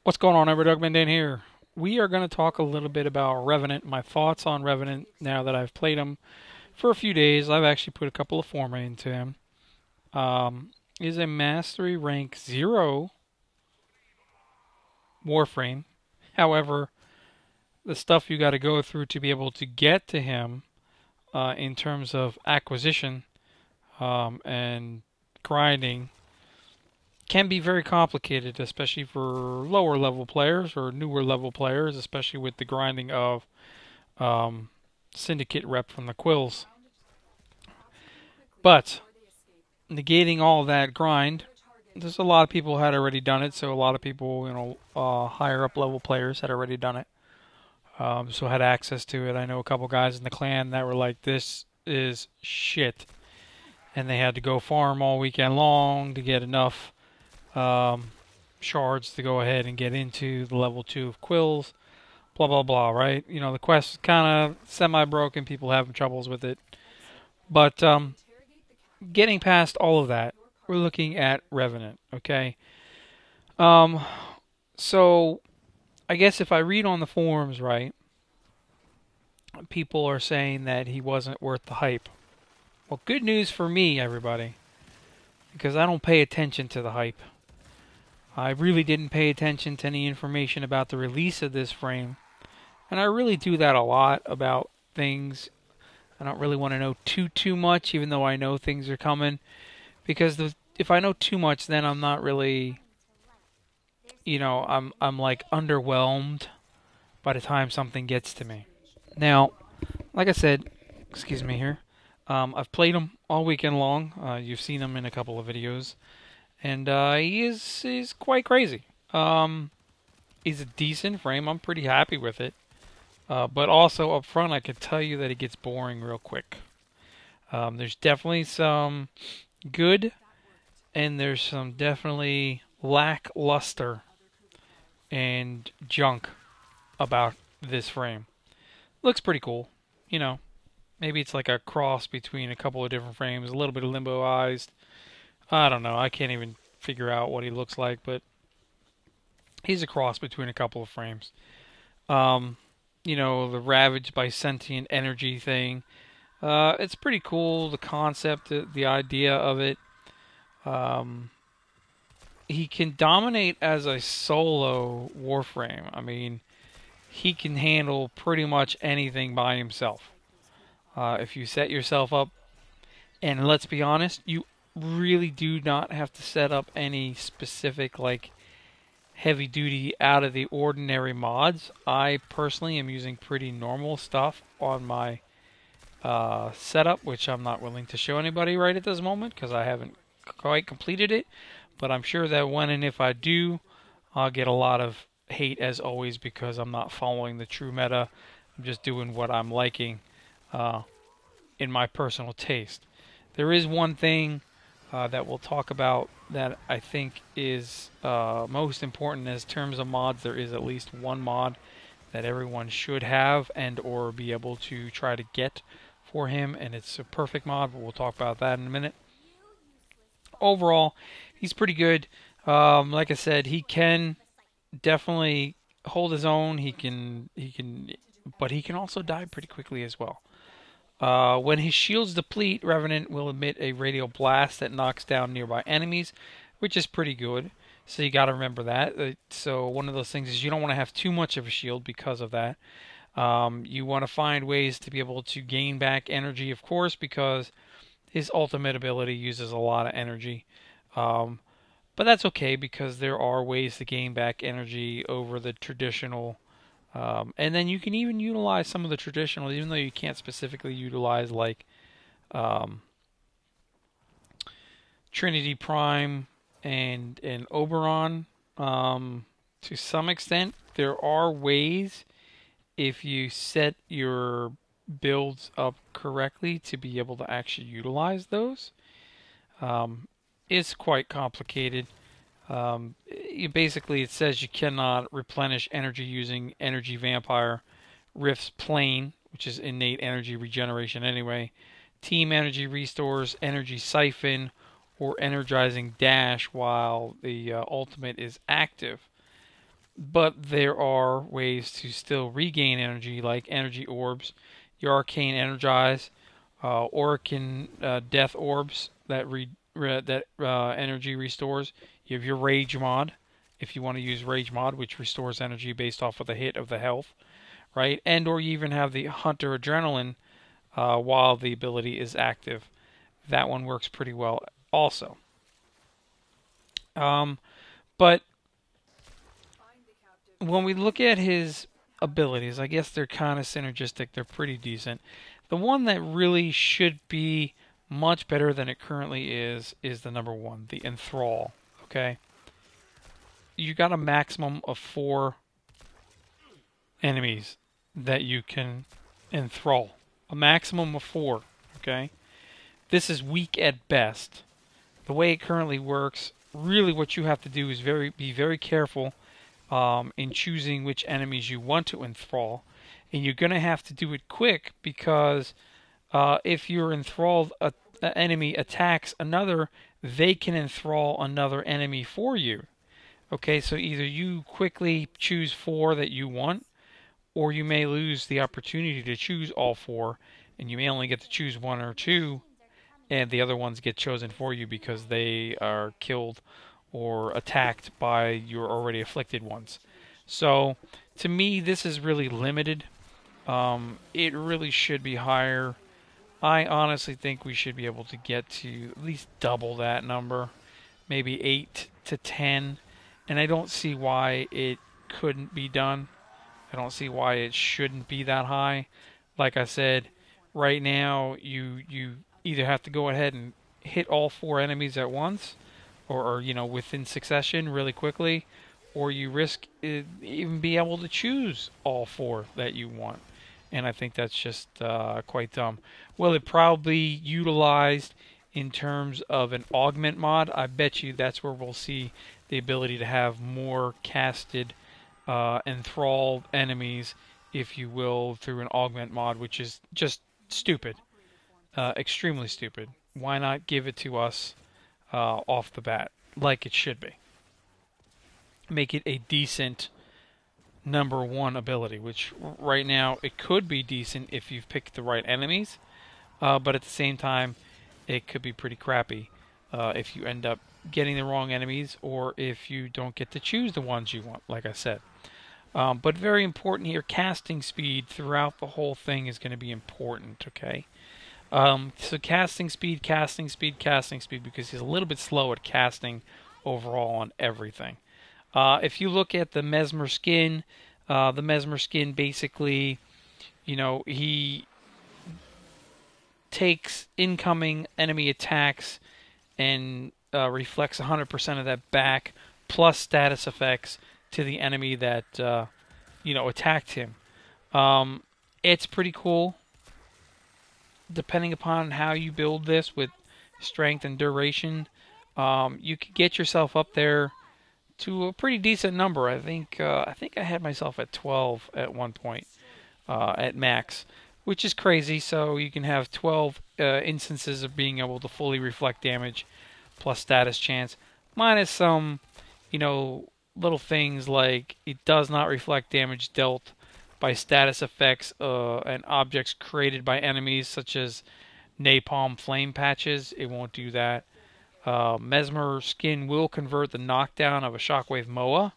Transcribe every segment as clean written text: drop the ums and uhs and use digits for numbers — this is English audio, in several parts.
What's going on, Everdogman Dan here. We are going to talk a little bit about Revenant, my thoughts on Revenant now that I've played him for a few days. I've actually put a couple of format into him. Is a Mastery Rank 0 Warframe. However, the stuff you got to go through to be able to get to him in terms of acquisition and grinding can be very complicated, especially for lower level players or newer level players, especially with the grinding of Syndicate rep from the Quills. But negating all that grind, there's a lot of people had already done it, so a lot of people, higher up level players had already done it, so had access to it. I know a couple guys in the clan that were like, "This is shit," and they had to go farm all weekend long to get enough shards to go ahead and get into the level 2 of Quills. Blah blah blah. Right? The quest is kind of semi-broken. People having troubles with it, but getting past all of that, we're looking at Revenant. Okay. Um, so I guess if I read on the forums right, people are saying that he wasn't worth the hype. Well, good news for me, everybody, because I don't pay attention to the hype. I really didn't pay attention to any information about the release of this frame, and I really do that a lot about things. I don't really want to know too much, even though I know things are coming, because if I know too much, then I'm not really, I'm like underwhelmed by the time something gets to me. Now, like I said, excuse me here, I've played him all weekend long. You've seen him in a couple of videos, and he's quite crazy. He's a decent frame. I'm pretty happy with it. But also up front, I can tell you that it gets boring real quick. There's definitely some good, and there's some definitely lackluster and junk about this frame. Looks pretty cool, you know. Maybe it's like a cross between a couple of different frames, a little bit of limboized. I don't know. I can't even figure out what he looks like, but he's a cross between a couple of frames. Um, the ravaged by sentient energy thing. It's pretty cool. The concept, the idea of it. Um, he can dominate as a solo Warframe. I mean, he can handle pretty much anything by himself. If you set yourself up, and let's be honest, you really do not have to set up any specific like heavy duty out of the ordinary mods. I personally am using pretty normal stuff on my setup, which I'm not willing to show anybody right at this moment because I haven't quite completed it. But I'm sure that when and if I do, I'll get a lot of hate as always because I'm not following the true meta. I'm just doing what I'm liking uh, in my personal taste. There is one thing that we'll talk about that I think is most important as terms of mods. There is at least one mod that everyone should have and or be able to try to get for him, and it's a perfect mod, but we'll talk about that in a minute. Overall, he's pretty good. Like I said, he can definitely hold his own. But he can also die pretty quickly as well. When his shields deplete, Revenant will emit a radial blast that knocks down nearby enemies, which is pretty good. So you got to remember that. So one of those things is you don't want to have too much of a shield because of that. You want to find ways to be able to gain back energy, of course, because his ultimate ability uses a lot of energy. Um, but that's okay because there are ways to gain back energy over the traditional. And then you can even utilize some of the traditional, even though you can't specifically utilize like um, Trinity Prime and Oberon. To some extent, there are ways if you set your builds up correctly to be able to actually utilize those. It's quite complicated. Basically, it says you cannot replenish energy using Energy Vampire, Rift's Plane, which is innate energy regeneration anyway, Team Energy Restores, Energy Siphon, or Energizing Dash while the ultimate is active. but there are ways to still regain energy, like energy orbs, your arcane energize, Orcan death orbs that energy restores. You have your rage mod, if you want to use rage mod, which restores energy based off of the hit of the health, right? And or you even have the hunter adrenaline while the ability is active. That one works pretty well also. But when we look at his abilities, I guess they're kind of synergistic. They're pretty decent. The one that really should be much better than it currently is the number one, the Enthrall. Okay? You got a maximum of 4 enemies that you can enthrall. A maximum of 4. Okay? This is weak at best. The way it currently works, really what you have to do is be very careful in choosing which enemies you want to enthrall. And you're going to have to do it quick because if your enthralled enemy attacks another, they can enthrall another enemy for you. Okay, so either you quickly choose 4 that you want, or you may lose the opportunity to choose all 4, and you may only get to choose 1 or 2, and the other ones get chosen for you because they are killed or attacked by your already afflicted ones. So, to me, this is really limited. It really should be higher. I honestly think we should be able to get to at least double that number, maybe 8 to 10, and I don't see why it couldn't be done. I don't see why it shouldn't be that high. Like I said, right now you either have to go ahead and hit all 4 enemies at once, or within succession really quickly, or you risk even be able to choose all 4 that you want. And I think that's just quite dumb. Will it probably utilized in terms of an augment mod? I bet you that's where we'll see the ability to have more casted enthralled enemies, if you will, through an augment mod, which is just stupid. Extremely stupid. Why not give it to us off the bat, like it should be? Make it a decent number 1 ability, which right now it could be decent if you've picked the right enemies, but at the same time, it could be pretty crappy if you end up getting the wrong enemies, or if you don't get to choose the ones you want, like I said. But very important here, casting speed throughout the whole thing is going to be important, okay? So casting speed, because he's a little bit slow at casting overall on everything. If you look at the Mesmer skin basically, he takes incoming enemy attacks and reflects 100% of that back, plus status effects to the enemy that attacked him. It's pretty cool. Depending upon how you build this with strength and duration, you could get yourself up there to a pretty decent number. I think I had myself at 12 at one point at max, which is crazy. So you can have 12 instances of being able to fully reflect damage plus status chance, minus some, little things like it does not reflect damage dealt by status effects and objects created by enemies, such as napalm flame patches. It won't do that. Mesmer skin will convert the knockdown of a shockwave MOA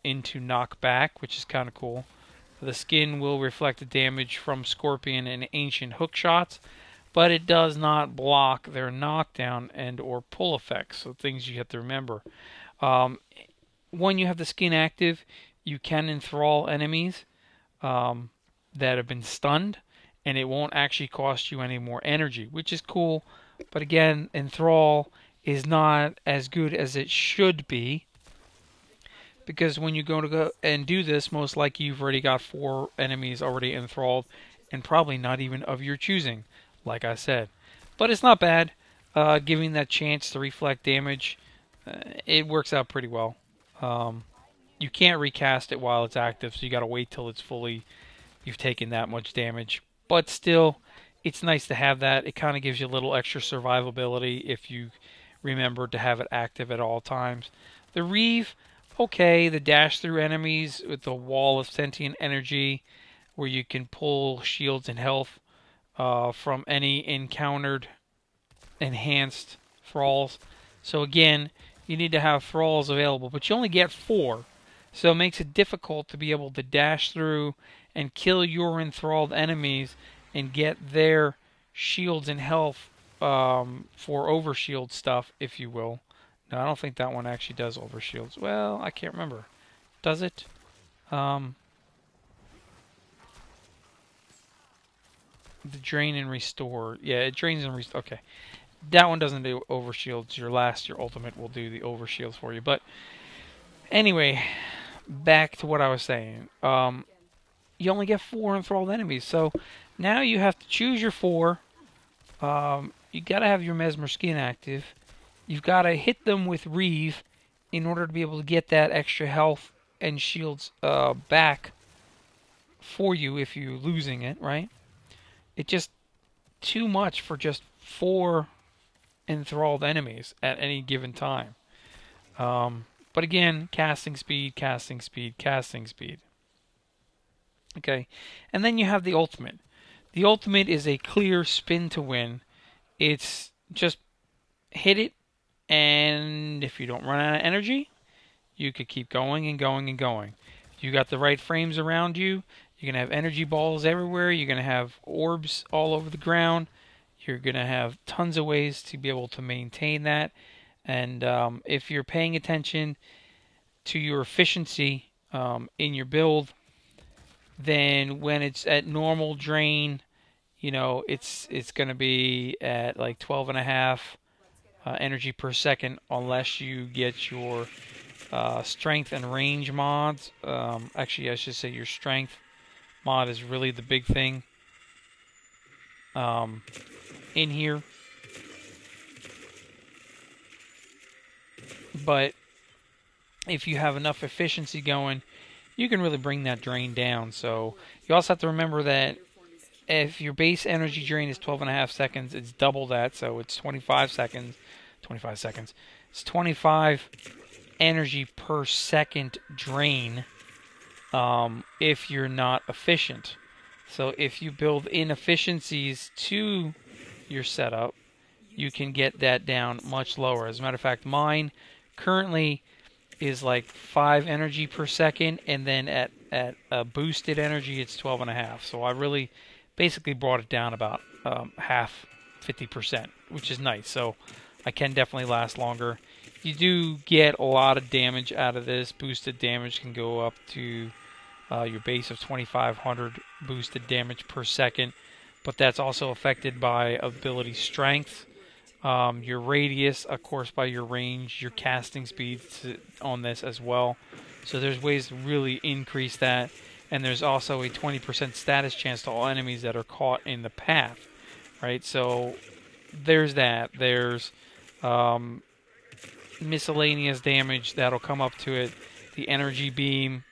into knockback, which is kind of cool. The skin will reflect the damage from Scorpion and Ancient hook shots, but it does not block their knockdown and or pull effects, so things you have to remember. When you have the skin active, you can enthrall enemies that have been stunned, and it won't actually cost you any more energy, which is cool. But again, enthrall is not as good as it should be, because when you go and do this, most likely you've already got 4 enemies already enthralled, and probably not even of your choosing, like I said. But it's not bad. Giving that chance to reflect damage, it works out pretty well. You can't recast it while it's active, so you got to wait till it's fully, you've taken that much damage. But still, it's nice to have that. It kind of gives you a little extra survivability if you remember to have it active at all times. The Reeve, okay. The dash through enemies with the wall of sentient energy, where you can pull shields and health from any encountered enhanced thralls. So again, you need to have thralls available, but you only get 4. So it makes it difficult to be able to dash through and kill your enthralled enemies and get their shields and health for overshield stuff, if you will. No, I don't think that one actually does overshields. Well, I can't remember. Does it? Um, the drain and restore. Yeah, it drains and restore. Okay. That one doesn't do overshields. Your ultimate will do the overshields for you. But anyway, back to what I was saying. You only get 4 enthralled enemies, so now you have to choose your 4. You gotta have your Mesmer skin active. You've gotta hit them with Reeve in order to be able to get that extra health and shields back for you if you're losing it, right? It's just too much for just 4 enthralled enemies at any given time. But again, casting speed, casting speed, casting speed. Okay, and then you have the ultimate. The ultimate is a clear spin to win. It's just hit it, and if you don't run out of energy, you could keep going and going and going. If you got the right frames around you, you're going to have energy balls everywhere. You're going to have orbs all over the ground. You're going to have tons of ways to be able to maintain that. And if you're paying attention to your efficiency in your build, then when it's at normal drain, you know, it's going to be at like 12 and a half energy per second unless you get your strength and range mods. Actually, I should say your strength mod is really the big thing in here. But if you have enough efficiency going, you can really bring that drain down. So you also have to remember that if your base energy drain is 12 and a half seconds, it's double that, so it's 25 seconds. 25 seconds. It's 25 energy per second drain if you're not efficient. So if you build inefficiencies to your setup, you can get that down much lower. As a matter of fact, mine currently is like 5 energy per second, and then at boosted energy, it's 12 and a half. So I really basically brought it down about half, 50%, which is nice. So I can definitely last longer. You do get a lot of damage out of this. Boosted damage can go up to your base of 2,500 boosted damage per second, but that's also affected by ability strength, your radius, of course, by your range, your casting speed on this as well. So there's ways to really increase that, and there's also a 20% status chance to all enemies that are caught in the path, right? So there's that. There's miscellaneous damage that'll come up to it. The energy beam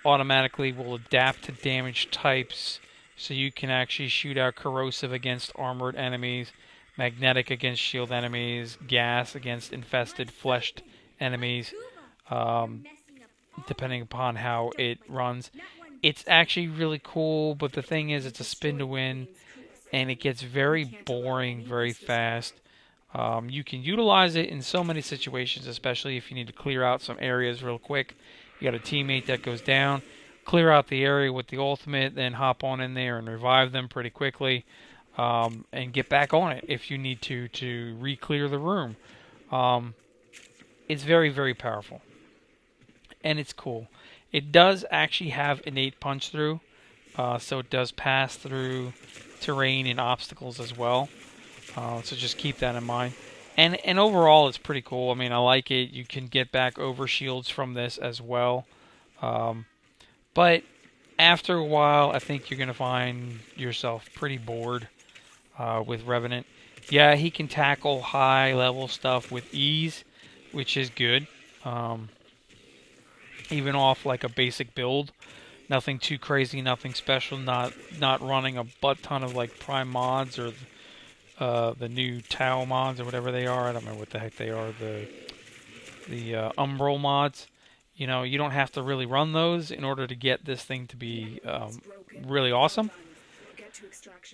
automatically will adapt to damage types, so you can actually shoot out corrosive against armored enemies, magnetic against shield enemies, gas against infested fleshed enemies, depending upon how it runs. It's actually really cool, but the thing is, it's a spin to win, and it gets very boring very fast. You can utilize it in so many situations, especially if you need to clear out some areas real quick. You got a teammate that goes down, clear out the area with the ultimate, then hop on in there and revive them pretty quickly, and get back on it if you need to re-clear the room. It's very, very powerful, and it's cool. It does actually have innate punch through, so it does pass through terrain and obstacles as well. So just keep that in mind. And overall, it's pretty cool. I mean, I like it. You can get back overshields from this as well. But after a while, I think you're going to find yourself pretty bored with Revenant. Yeah, he can tackle high-level stuff with ease, which is good. Even off like a basic build. Nothing too crazy, nothing special. Not running a butt ton of like Prime mods or the new Tau mods or whatever they are. I don't remember what the heck they are. the Umbral mods. You know, you don't have to really run those in order to get this thing to be really awesome.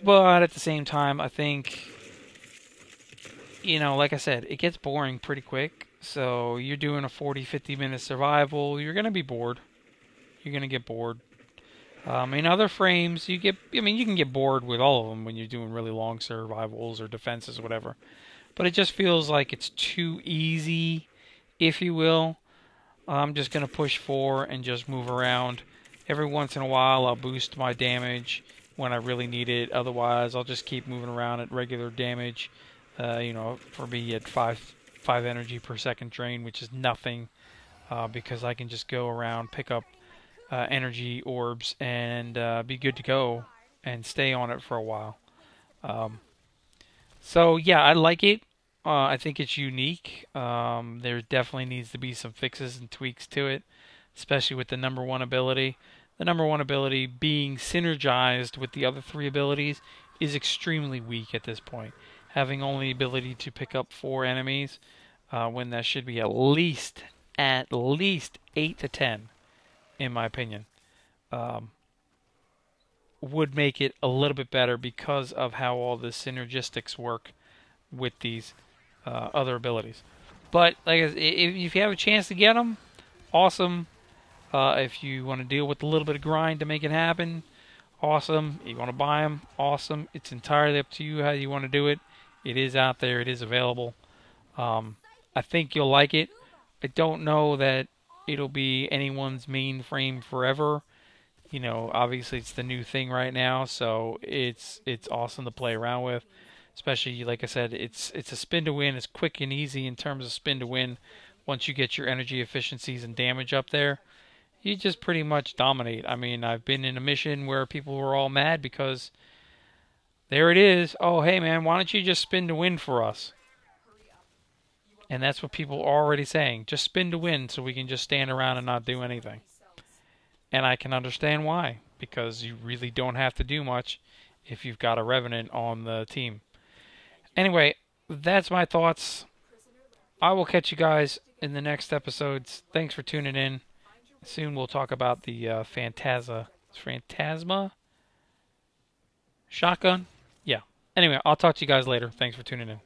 But at the same time, I think, you know, like I said, it gets boring pretty quick. So you're doing a 40, 50-minute survival, you're going to be bored. You're going to get bored. In other frames, I mean, you can get bored with all of them when you're doing really long survivals or defenses or whatever. But it just feels like it's too easy, if you will. I'm just going to push 4 and just move around. Every once in a while, I'll boost my damage when I really need it. Otherwise, I'll just keep moving around at regular damage. You know, for me at 5 energy per second drain, which is nothing, because I can just go around, pick up energy orbs, and be good to go, and stay on it for a while. So yeah, I like it. I think it's unique. There definitely needs to be some fixes and tweaks to it, especially with the number one ability. The number one ability being synergized with the other 3 abilities is extremely weak at this point. Having only the ability to pick up 4 enemies, when that should be at least 8 to 10, in my opinion, would make it a little bit better because of how all the synergistics work with these other abilities. But like, if you have a chance to get them, awesome. If you want to deal with a little bit of grind to make it happen, awesome. If you want to buy them, awesome. It's entirely up to you how you want to do it. It is out there. It is available. I think you'll like it. I don't know that it'll be anyone's main frame forever. You know, obviously it's the new thing right now, so it's awesome to play around with. Especially, like I said, it's a spin to win. It's quick and easy in terms of spin to win. Once you get your energy efficiencies and damage up there, you just pretty much dominate. I mean, I've been in a mission where people were all mad because there it is. Oh, hey man, why don't you just spin to win for us? And that's what people are already saying. Just spin to win so we can just stand around and not do anything. And I can understand why, because you really don't have to do much if you've got a Revenant on the team. Anyway, that's my thoughts. I will catch you guys in the next episodes. Thanks for tuning in. Soon we'll talk about the Phantasma shotgun. Yeah. Anyway, I'll talk to you guys later. Thanks for tuning in.